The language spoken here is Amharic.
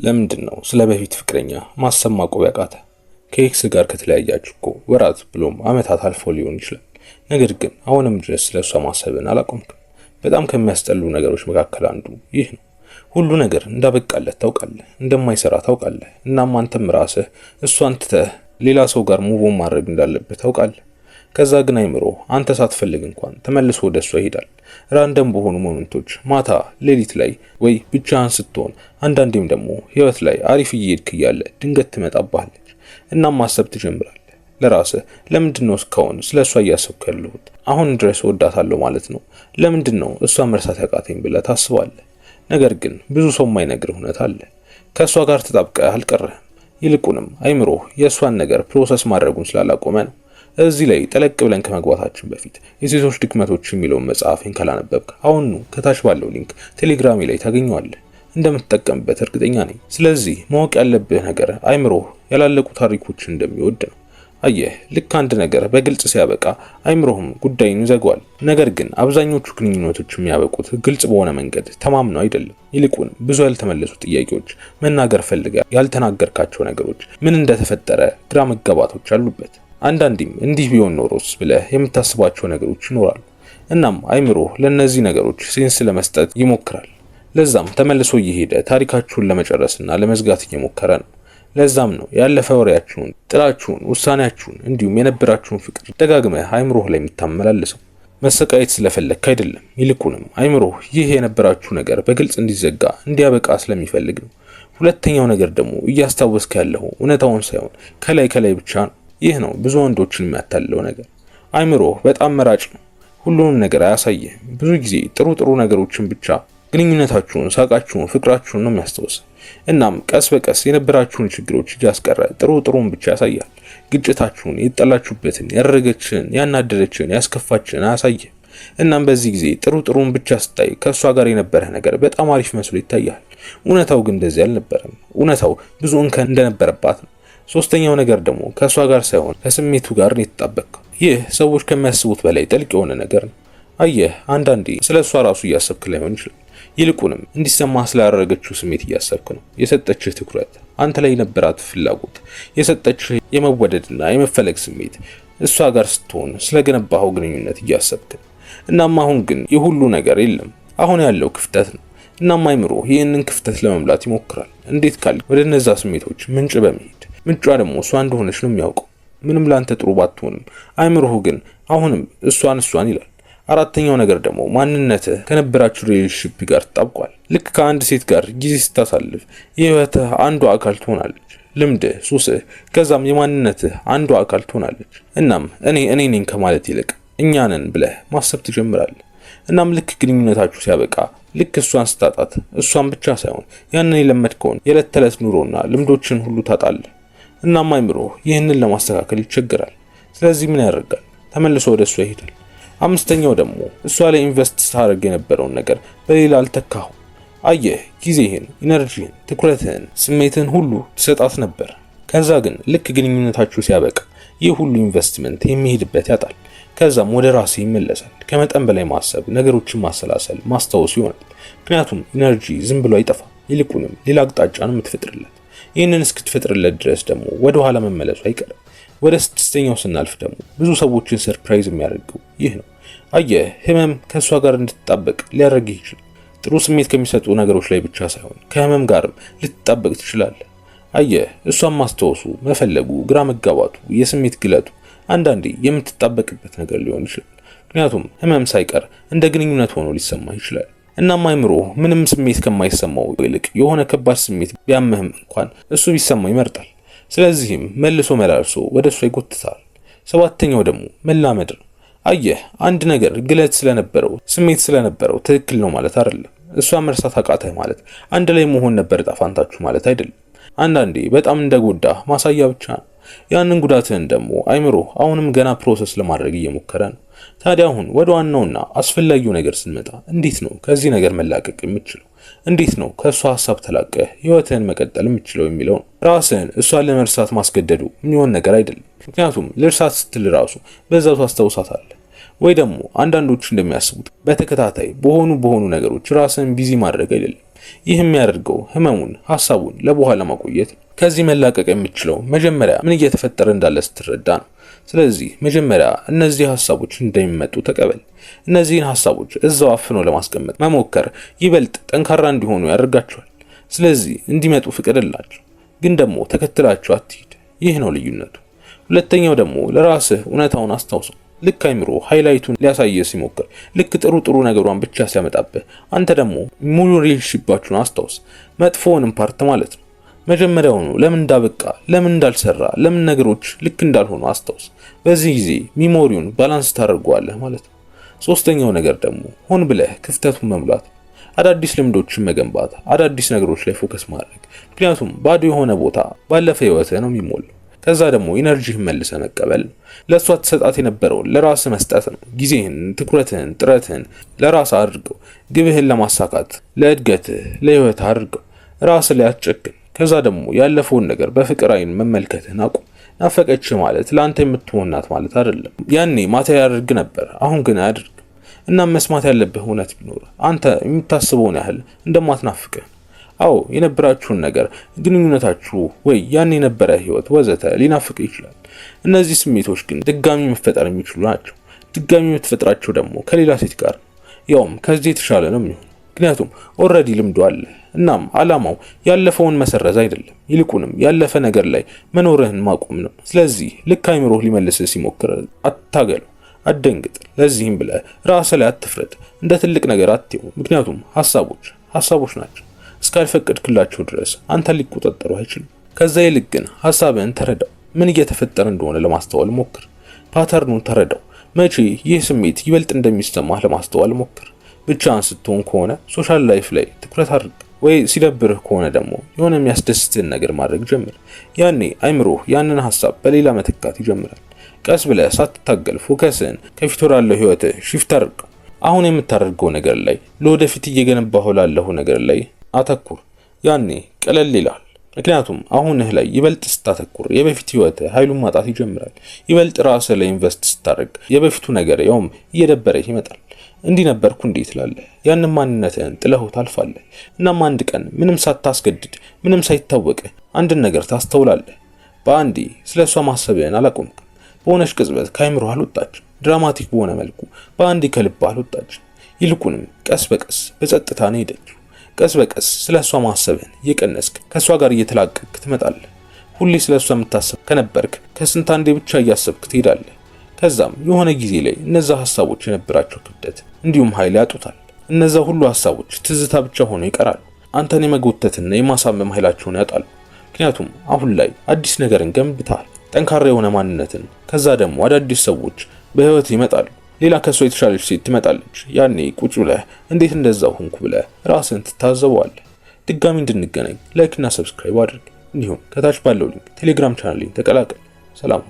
ለምንድነው ስለ በፊት ፍቅረኛ ማሰብ ማቆም ያቃተ? ከኤክስ ጋር ከተለያያችሁ እኮ ወራት ብሎም አመታት አልፎ ሊሆን ይችላል። ነገር ግን አሁንም ድረስ ስለሷ ማሰብን አላቆምክም። በጣም ከሚያስጠሉ ነገሮች መካከል አንዱ ይህ ነው። ሁሉ ነገር እንዳበቃለት ታውቃለህ፣ እንደማይሰራ ታውቃለህ። እናም አንተም ራስህ እሷን ትተህ ሌላ ሰው ጋር ሙቭ ማድረግ እንዳለበት ታውቃለህ። ከዛ ግን አይምሮ አንተ ሳትፈልግ እንኳን ተመልሶ ወደሷ ይሄዳል። ራንደም በሆኑ ሞመንቶች ማታ፣ ሌሊት ላይ ወይ ብቻህን ስትሆን፣ አንዳንዴም ደግሞ ህይወት ላይ አሪፍ እየሄድክ እያለ ድንገት ትመጣብሃለች። እናም ማሰብ ትጀምራለህ ለራስህ፣ ለምንድነው እስካሁን ስለሷ እያሰብኩ ያለሁት? አሁን ድረስ ወዳታለሁ ማለት ነው። ለምንድነው እሷ መርሳት ያቃተኝ ብለህ ታስባለህ። ነገር ግን ብዙ ሰው የማይነግርህ እውነት አለ። ከሷ ጋር ተጣብቀህ አልቀረህም። ይልቁንም አይምሮህ የሷን ነገር ፕሮሰስ ማድረጉን ስላላቆመ ነው። እዚህ ላይ ጠለቅ ብለን ከመግባታችን በፊት የሴቶች ድክመቶች የሚለውን መጽሐፌን ካላነበብክ አሁን ከታች ባለው ሊንክ ቴሌግራሜ ላይ ታገኘዋለህ። እንደምትጠቀምበት እርግጠኛ ነኝ። ስለዚህ ማወቅ ያለብህ ነገር አይምሮህ ያላለቁ ታሪኮችን እንደሚወድ ነው። አየህ፣ ልክ አንድ ነገር በግልጽ ሲያበቃ አይምሮህም ጉዳዩን ይዘጋዋል። ነገር ግን አብዛኞቹ ግንኙነቶች የሚያበቁት ግልጽ በሆነ መንገድ ተማምነው አይደለም። ይልቁን ብዙ ያልተመለሱ ጥያቄዎች፣ መናገር ፈልገህ ያልተናገርካቸው ነገሮች፣ ምን እንደተፈጠረ ግራ መጋባቶች አሉበት። አንዳንዴም እንዲህ ቢሆን ኖሮስ ብለህ የምታስባቸው ነገሮች ይኖራሉ። እናም አይምሮህ ለነዚህ ነገሮች ሴንስ ለመስጠት ይሞክራል። ለዛም ተመልሶ እየሄደ ታሪካችሁን ለመጨረስና ለመዝጋት እየሞከረ ነው። ለዛም ነው ያለፈ ወሬያችሁን፣ ጥላችሁን፣ ውሳኔያችሁን እንዲሁም የነበራችሁን ፍቅር ደጋግመህ አይምሮህ ላይ የምታመላልሰው። መሰቃየት ስለፈለክ አይደለም። ይልቁንም አይምሮህ ይህ የነበራችሁ ነገር በግልጽ እንዲዘጋ እንዲያበቃ ስለሚፈልግ ነው። ሁለተኛው ነገር ደግሞ እያስታወስክ ያለው እውነታውን ሳይሆን ከላይ ከላይ ብቻ ነው። ይህ ነው ብዙ ወንዶችን የሚያታልለው ነገር። አይምሮህ በጣም መራጭ ነው። ሁሉንም ነገር አያሳየህም። ብዙ ጊዜ ጥሩ ነገሮችን ብቻ፣ ግንኙነታችሁን፣ ሳቃችሁን፣ ፍቅራችሁን ነው የሚያስታውስ። እናም ቀስ በቀስ የነበራችሁን ችግሮች እያስቀረ ጥሩን ብቻ ያሳያል። ግጭታችሁን፣ የተጣላችሁበትን፣ ያደረገችን፣ ያናደደችን፣ ያስከፋችን አያሳየህም። እናም በዚህ ጊዜ ጥሩን ብቻ ስታይ ከእሷ ጋር የነበረህ ነገር በጣም አሪፍ መስሎ ይታያል። እውነታው ግን እንደዚህ አልነበረም። እውነታው ብዙ እንከን እንደነበረባት ነው። ሶስተኛው ነገር ደግሞ ከሷ ጋር ሳይሆን ከስሜቱ ጋር ነው የተጣበቀው። ይህ ሰዎች ከሚያስቡት በላይ ጥልቅ የሆነ ነገር ነው። አየህ፣ አንዳንዴ ስለሷ ራሱ እያሰብክ ላይሆን ይችላል። ይልቁንም እንዲሰማህ ስላደረገችው ስሜት እያሰብክ ነው። የሰጠችህ ትኩረት፣ አንተ ላይ የነበራት ፍላጎት፣ የሰጠችህ የመወደድና የመፈለግ ስሜት እሷ ጋር ስትሆን ስለገነባኸው ግንኙነት እያሰብክ ነው። እናም አሁን ግን የሁሉ ነገር የለም። አሁን ያለው ክፍተት ነው። እናም አይምሮ ይህንን ክፍተት ለመምላት ይሞክራል። እንዴት ካል ወደ እነዛ ስሜቶች ምንጭ በመሄድ ምንጯ ደግሞ እሷ እንደሆነች ነው የሚያውቀው። ምንም ላንተ ጥሩ ባትሆንም አይምሮህ ግን አሁንም እሷን ይላል። አራተኛው ነገር ደግሞ ማንነትህ ከነበራችሁ ሪሌሽንሺፕ ጋር ተጣብቋል። ልክ ከአንድ ሴት ጋር ጊዜ ስታሳልፍ የህይወትህ አንዱ አካል ትሆናለች። ልምድህ፣ ሱስህ፣ ከዛም የማንነትህ አንዱ አካል ትሆናለች። እናም እኔ ነኝ ከማለት ይልቅ እኛ ነን ብለህ ማሰብ ትጀምራለህ። እናም ልክ ግንኙነታችሁ ሲያበቃ፣ ልክ እሷን ስታጣት እሷን ብቻ ሳይሆን ያንን የለመድከውን የዕለት ተዕለት ኑሮና ልምዶችን ሁሉ ታጣለህ። እናም አይምሮ ይህንን ለማስተካከል ይቸገራል። ስለዚህ ምን ያደርጋል? ተመልሶ ወደ እሷ ይሄዳል። አምስተኛው ደግሞ እሷ ላይ ኢንቨስት ስታደርግ የነበረውን ነገር በሌላ አልተካሁ። አየህ፣ ጊዜህን፣ ኢነርጂህን፣ ትኩረትህን፣ ስሜትህን ሁሉ ትሰጣት ነበር። ከዛ ግን ልክ ግንኙነታችሁ ሲያበቃ ይህ ሁሉ ኢንቨስትመንት የሚሄድበት ያጣል። ከዛም ወደ ራስህ ይመለሳል። ከመጠን በላይ ማሰብ፣ ነገሮችን ማሰላሰል፣ ማስታወስ ይሆናል። ምክንያቱም ኢነርጂ ዝም ብሎ አይጠፋም። ይልቁንም ሌላ አቅጣጫ ነው የምትፈጥርለት። ይህንን እስክትፈጥርለት ድረስ ደግሞ ወደ ኋላ መመለሱ አይቀርም። ወደ ስድስተኛው ስናልፍ ደግሞ ብዙ ሰዎችን ሰርፕራይዝ የሚያደርገው ይህ ነው። አየህ፣ ህመም ከእሷ ጋር እንድትጣበቅ ሊያደርግህ ይችላል። ጥሩ ስሜት ከሚሰጡ ነገሮች ላይ ብቻ ሳይሆን ከህመም ጋርም ልትጣበቅ ትችላለህ። አየህ፣ እሷን ማስታወሱ፣ መፈለጉ፣ ግራ መጋባቱ፣ የስሜት ግለቱ አንዳንዴ የምትጣበቅበት ነገር ሊሆን ይችላል። ምክንያቱም ህመም ሳይቀር እንደ ግንኙነት ሆኖ ሊሰማ ይችላል። እናም አይምሮ ምንም ስሜት ከማይሰማው ይልቅ የሆነ ከባድ ስሜት ቢያምህም እንኳን እሱ ቢሰማው ይመርጣል። ስለዚህም መልሶ መላልሶ ወደ እሷ ይጎትታል። ሰባተኛው ደግሞ መላመድ ነው። አየህ፣ አንድ ነገር ግለት ስለነበረው፣ ስሜት ስለነበረው ትክክል ነው ማለት አይደለም። እሷ መርሳት አቃተህ ማለት አንድ ላይ መሆን ነበር ጣፋንታችሁ ማለት አይደለም። አንዳንዴ በጣም እንደጎዳ ማሳያ ብቻ ነው። ያንን ጉዳትህን ደግሞ አይምሮ አሁንም ገና ፕሮሰስ ለማድረግ እየሞከረ ነው። ታዲያ አሁን ወደ ዋናውና አስፈላጊው ነገር ስንመጣ፣ እንዴት ነው ከዚህ ነገር መላቀቅ የምትችለው? እንዴት ነው ከእሷ ሀሳብ ተላቀህ ህይወትህን መቀጠል የምትችለው የሚለው ነው። ራስህን እሷን ለመርሳት ማስገደዱ የሚሆን ነገር አይደለም። ምክንያቱም ልርሳት ስትል ራሱ በዛው ታስታውሳታለህ። ወይ ደግሞ አንዳንዶቹ እንደሚያስቡት በተከታታይ በሆኑ ነገሮች ራስህን ቢዚ ማድረግ አይደለም። ይህ የሚያደርገው ህመሙን፣ ሐሳቡን ለበኋላ ማቆየት። ከዚህ መላቀቅ የምትችለው መጀመሪያ ምን እየተፈጠረ እንዳለ ስትረዳ ነው። ስለዚህ መጀመሪያ እነዚህ ሐሳቦች እንደሚመጡ ተቀበል። እነዚህን ሐሳቦች እዛው አፍኖ ለማስቀመጥ መሞከር ይበልጥ ጠንካራ እንዲሆኑ ያደርጋቸዋል። ስለዚህ እንዲመጡ ፍቀድላቸው፣ ግን ደግሞ ተከትላቸው አትሂድ። ይህ ነው ልዩነቱ። ሁለተኛው ደግሞ ለራስህ እውነታውን አስታውሰው። ልክ አይምሮ ሃይላይቱን ሊያሳየህ ሲሞክር፣ ልክ ጥሩ ነገሯን ብቻ ሲያመጣብህ፣ አንተ ደግሞ ሙሉ ሪሌሽንሺፓችሁን አስታውስ። መጥፎውንም ፓርት ማለት ነው። መጀመሪያውኑ ለምን እንዳበቃ፣ ለምን እንዳልሰራ፣ ለምን ነገሮች ልክ እንዳልሆኑ አስታውስ። በዚህ ጊዜ ሚሞሪውን ባላንስ ታደርገዋለህ ማለት ነው። ሶስተኛው ነገር ደግሞ ሆን ብለህ ክፍተቱን መሙላት፣ አዳዲስ ልምዶችን መገንባት፣ አዳዲስ ነገሮች ላይ ፎከስ ማድረግ። ምክንያቱም ባዶ የሆነ ቦታ ባለፈ ህይወትህ ነው የሚሞላው። ከዛ ደግሞ ኢነርጂህን መልሰህ መቀበል ነው። ለሷ ተሰጣት የነበረውን ለራስህ መስጠት ነው። ጊዜህን፣ ትኩረትህን፣ ጥረትህን ለራስህ አድርገው። ግብህን ለማሳካት፣ ለእድገትህ፣ ለህይወትህ አድርገው። ራስህ ላይ አትጨክን። ከዛ ደግሞ ያለፈውን ነገር በፍቅር አይን መመልከትህን አቁም። ናፈቀች ማለት ለአንተ የምትሆናት ማለት አይደለም። ያኔ ማታ ያደርግ ነበር፣ አሁን ግን አያደርግ። እና መስማት ያለብህ እውነት ቢኖር አንተ የምታስበውን ያህል እንደማትናፍቅህ። አዎ የነበራችሁን ነገር፣ ግንኙነታችሁ፣ ወይ ያን የነበረ ህይወት ወዘተ ሊናፍቅ ይችላል። እነዚህ ስሜቶች ግን ድጋሚ መፈጠር የሚችሉ ናቸው። ድጋሚ የምትፈጥራቸው ደግሞ ከሌላ ሴት ጋር ነው። ያውም ከዚህ የተሻለ ነው የሚሆነው። ምክንያቱም ኦልሬዲ ልምዱ አለ። እናም አላማው ያለፈውን መሰረዝ አይደለም፣ ይልቁንም ያለፈ ነገር ላይ መኖርህን ማቆም ነው። ስለዚህ ልክ አይምሮህ ሊመልስህ ሲሞክር አታገለው፣ አትደንግጥ። ለዚህም ብለህ ራስህ ላይ አትፍረድ፣ እንደ ትልቅ ነገር አትየው። ምክንያቱም ሐሳቦች ናቸው። እስካልፈቀድክላቸው ድረስ አንተን ሊቆጣጠሩ አይችሉም። ከዛ ይልቅ ግን ሐሳብህን ተረዳው። ምን እየተፈጠረ እንደሆነ ለማስተዋል ሞክር። ፓተርኑን ተረዳው። መቼ ይህ ስሜት ይበልጥ እንደሚሰማህ ለማስተዋል ሞክር። ብቻህን ስትሆን ከሆነ ሶሻል ላይፍ ላይ ትኩረት አድርግ። ወይ ሲደብርህ ከሆነ ደግሞ የሆነ የሚያስደስትህን ነገር ማድረግ ጀምር። ያኔ አይምሮህ ያንን ሐሳብ በሌላ መተካት ይጀምራል። ቀስ ብለህ ሳትታገል ፎከስህን ከፊት ወዳለው ህይወትህ ሽፍት አድርገው። አሁን የምታደርገው ነገር ላይ፣ ለወደፊት እየገነባህ ላለው ነገር ላይ አተኩር። ያኔ ቀለል ይላል። ምክንያቱም አሁንህ ላይ ይበልጥ ስታተኩር የበፊት ህይወትህ ኃይሉን ማጣት ይጀምራል። ይበልጥ ራስህ ላይ ኢንቨስት ስታደርግ የበፊቱ ነገር ያውም እየደበረህ ይመጣል። እንዲህ ነበርኩ እንዴት ትላለህ። ያንን ማንነትህን ጥለኸው ታልፋለህ። እናም አንድ ቀን ምንም ሳታስገድድ፣ ምንም ሳይታወቅህ አንድን ነገር ታስተውላለህ። በአንዴ ስለሷ ማሰብህን አላቆምክም። በሆነች ቅጽበት ከአይምሮህ አልወጣችም። ድራማቲክ በሆነ መልኩ በአንዴ ከልብህ አልወጣችም። ይልቁንም ቀስ በቀስ በጸጥታ ነው ሄደችው። ቀስ በቀስ ስለሷ ማሰብህን እየቀነስክ ከሷ ጋር እየተላቀቅክ ትመጣለህ። ሁሌ ስለሷ የምታስብ ከነበርክ ከስንት አንዴ ብቻ እያሰብክ ትሄዳለህ። ከዛም የሆነ ጊዜ ላይ እነዛ ሐሳቦች የነበራቸው ክብደት እንዲሁም ኃይል ያጡታል። እነዛ ሁሉ ሐሳቦች ትዝታ ብቻ ሆነው ይቀራሉ። አንተን የመጎተትና የማሳመም ኃይላቸውን ያጣሉ። ምክንያቱም አሁን ላይ አዲስ ነገርን ገንብተሃል፣ ጠንካራ የሆነ ማንነትን። ከዛ ደግሞ አዳዲስ ሰዎች በህይወት ይመጣሉ። ሌላ ከሷ የተሻለች ሴት ትመጣለች። ያኔ ቁጭ ብለህ እንዴት እንደዛው ሆንኩ ብለህ ራስን ትታዘበዋለህ። ድጋሚ እንድንገናኝ ላይክ እና ሰብስክራይብ አድርግ። እንዲሁም ከታች ባለው ሊንክ ቴሌግራም ቻናሌን ተቀላቀል። ሰላም።